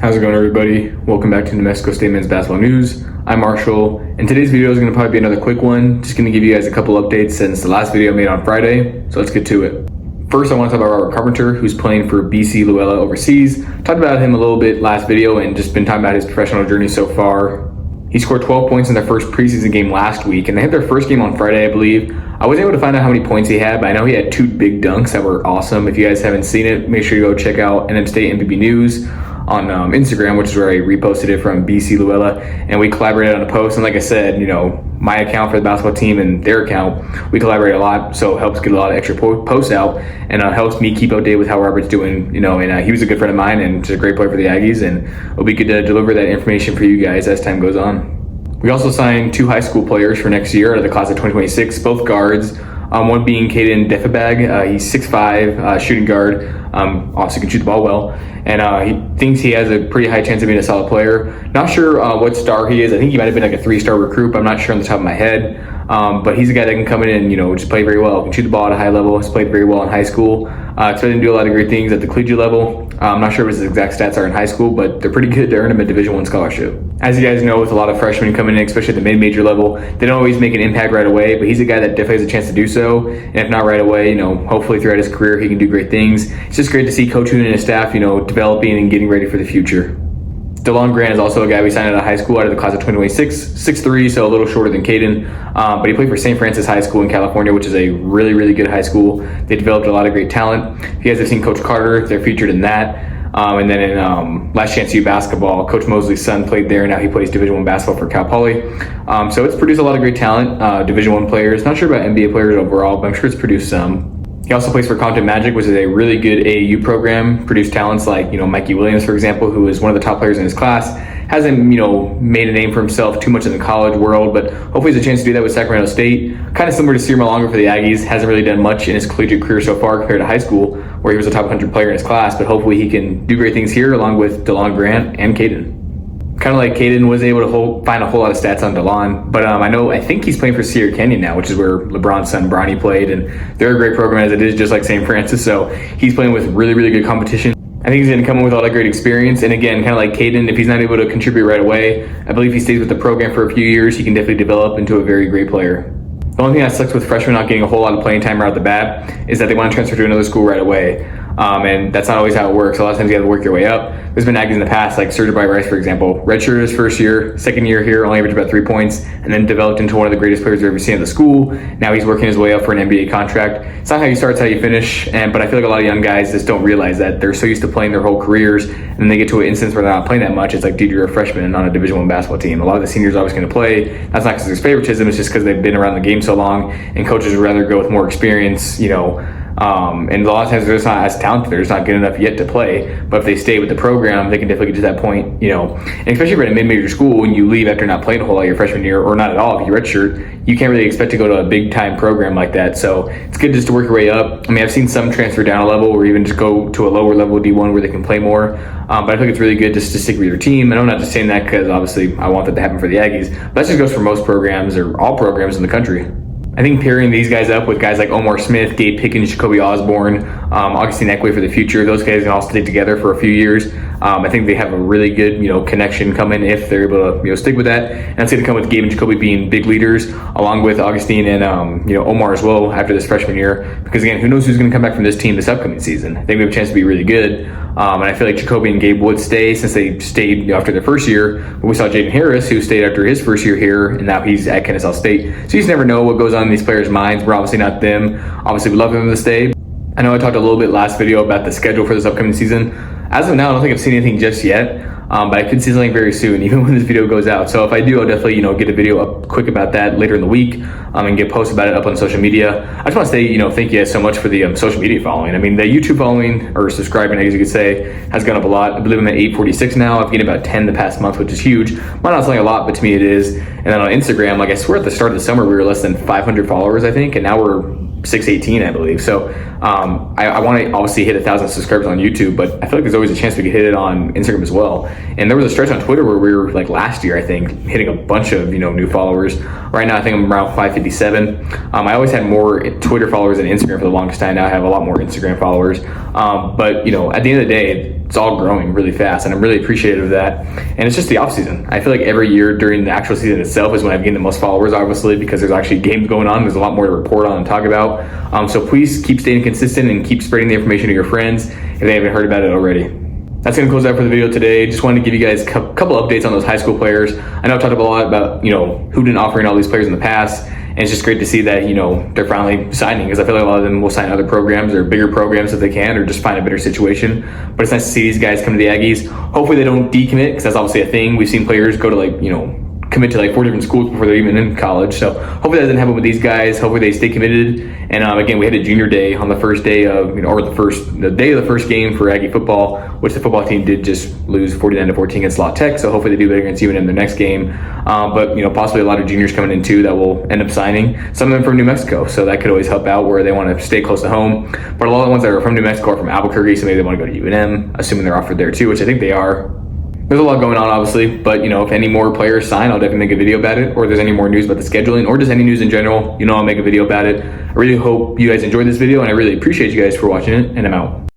How's it going, everybody? Welcome back to New Mexico State Men's Basketball News. I'm Marshall, and today's video is going to probably be another quick one. Just going to give you guys a couple updates since the last video I made on Friday, so let's get to it. First, I want to talk about Robert Carpenter, who's playing for BC Luleå overseas. Talked about him a little bit last video and just been talking about his professional journey so far. He scored 12 points in their first preseason game last week, and they had their first game on Friday, I believe. I wasn't able to find out how many points he had, but I know he had 2 big dunks that were awesome. If you guys haven't seen it, make sure you go check out NM State MVB News on Instagram, which is where I reposted it from BC Luleå, and we collaborated on a post. And like I said, my account for the basketball team and their account, we collaborate a lot, so it helps get a lot of extra posts out, and helps me keep updated with how Robert's doing. And he was a good friend of mine and just a great player for the Aggies, and it'll be good to deliver that information for you guys as time goes on. We also signed 2 high school players for next year out of the class of 2026, both guards. One being Caden Defabag. He's 6'5", shooting guard. Also can shoot the ball well, and he thinks he has a pretty high chance of being a solid player. Not sure what star he is. I think he might have been like a 3-star recruit, but I'm not sure on the top of my head. But he's a guy that can come in and just play very well. Can shoot the ball at a high level. Has played very well in high school. Expected to do a lot of great things at the collegiate level. I'm not sure what his exact stats are in high school, but they're pretty good to earn him a Division I scholarship. As you guys know, with a lot of freshmen coming in, especially at the mid-major level, they don't always make an impact right away, but he's a guy that definitely has a chance to do so. And if not right away, hopefully throughout his career, he can do great things. It's just great to see Coach Hoon and his staff, developing and getting ready for the future. DeLon Grant is also a guy we signed out of high school, out of the class of 2026, 6'3", so a little shorter than Caden, but he played for St. Francis High School in California, which is a really, really good high school. They developed a lot of great talent. If you guys have seen Coach Carter, they're featured in that. And then in Last Chance U basketball, Coach Mosley's son played there. Now he plays Division I basketball for Cal Poly. So it's produced a lot of great talent, Division I players. Not sure about NBA players overall, but I'm sure it's produced some. He also plays for Content Magic, which is a really good AAU program. Produced talents like, Mikey Williams, for example, who is one of the top players in his class. Hasn't, made a name for himself too much in the college world, but hopefully he has a chance to do that with Sacramento State. Kind of similar to Sierra Malonga for the Aggies. Hasn't really done much in his collegiate career so far compared to high school, where he was a top 100 player in his class, but hopefully he can do great things here along with DeLon Grant and Caden. Kind of like Caden, wasn't able to find a whole lot of stats on DeLon, but I think he's playing for Sierra Canyon now, which is where LeBron's son Bronny played, and they're a great program as it is, just like St. Francis, so he's playing with really, really good competition. I think he's going to come in with all that great experience, and again, kind of like Caden, if he's not able to contribute right away, I believe if he stays with the program for a few years, he can definitely develop into a very great player. The only thing that sucks with freshmen not getting a whole lot of playing time right out the bat is that they want to transfer to another school right away. And that's not always how it works. A lot of times you have to work your way up. There's been Aggies in the past, like Serge Rice, for example. Redshirted his first year, second year here, only averaged about 3 points, and then developed into one of the greatest players we've ever seen at the school. Now he's working his way up for an NBA contract. It's not how you start, it's how you finish. But I feel like a lot of young guys just don't realize that. They're so used to playing their whole careers, and then they get to an instance where they're not playing that much. It's like, dude, you're a freshman and on a Division I basketball team. A lot of the seniors are always going to play. That's not because there's favoritism. It's just because they've been around the game so long, and coaches would rather go with more experience, and a lot of times they're just not as talented. They're just not good enough yet to play. But if they stay with the program, they can definitely get to that point, And especially if you're at a mid-major school and you leave after not playing a whole lot your freshman year, or not at all, if you redshirt, you can't really expect to go to a big-time program like that. So it's good just to work your way up. I've seen some transfer down a level or even just go to a lower level D1 where they can play more. But I think it's really good just to stick with your team. And I'm not just saying that because obviously I want that to happen for the Aggies. But that just goes for most programs or all programs in the country. I think pairing these guys up with guys like Omar Smith, Gabe Pickens, Jacoby Osborne, Augustine Ekway for the future, those guys can all stay together for a few years. I think they have a really good, connection coming if they're able to, stick with that. And it's going to come with Gabe and Jacoby being big leaders, along with Augustine and, Omar as well after this freshman year. Because again, who knows who's going to come back from this team this upcoming season? I think we have a chance to be really good. And I feel like Jacoby and Gabe would stay since they stayed after their first year. But we saw Jaden Harris, who stayed after his first year here, and now he's at Kennesaw State. So you just never know what goes on in these players' minds. We're obviously not them. Obviously, we love them to stay. I know I talked a little bit last video about the schedule for this upcoming season. As of now, I don't think I've seen anything just yet. But I could see something very soon, even when this video goes out. So if I do, I'll definitely, get a video up quick about that later in the week, and get posts about it up on social media. I just want to say, thank you guys so much for the social media following. The YouTube following, or subscribing, as you could say, has gone up a lot. I believe I'm at 846 now. I've gained about 10 the past month, which is huge. Might not sound like a lot, but to me it is. And then on Instagram, I swear at the start of the summer, we were less than 500 followers, I think, and now we're 618, I believe. So I want to obviously hit 1,000 subscribers on YouTube, but I feel like there's always a chance we could hit it on Instagram as well. And there was a stretch on Twitter where we were last year, I think, hitting a bunch of new followers. Right now I think I'm around 557. I always had more Twitter followers than Instagram for the longest time. Now I have a lot more Instagram followers. But at the end of the day, it's all growing really fast, and I'm really appreciative of that. And it's just the off season. I feel like every year during the actual season itself is when I've gained the most followers, obviously, because there's actually games going on. There's a lot more to report on and talk about. So please keep staying consistent and keep spreading the information to your friends if they haven't heard about it already. That's going to close out for the video today. Just wanted to give you guys a couple updates on those high school players. I know I've talked a lot about, who didn't offer in all these players in the past. And it's just great to see that, they're finally signing, because I feel like a lot of them will sign other programs or bigger programs if they can, or just find a better situation. But it's nice to see these guys come to the Aggies. Hopefully they don't decommit, because that's obviously a thing. We've seen players go to commit to 4 different schools before they're even in college. So hopefully that doesn't happen with these guys. Hopefully they stay committed. And again, we had a junior day on the first day of, the day of the first game for Aggie football, which the football team did just lose 49-14 against La Tech. So hopefully they do better against UNM in their next game. But possibly a lot of juniors coming in too that will end up signing. Some of them from New Mexico, so that could always help out where they want to stay close to home. But a lot of the ones that are from New Mexico are from Albuquerque, so maybe they want to go to UNM, assuming they're offered there too, which I think they are. There's a lot going on, obviously, but if any more players sign, I'll definitely make a video about it, or if there's any more news about the scheduling, or just any news in general, I'll make a video about it. I really hope you guys enjoyed this video, and I really appreciate you guys for watching it, and I'm out.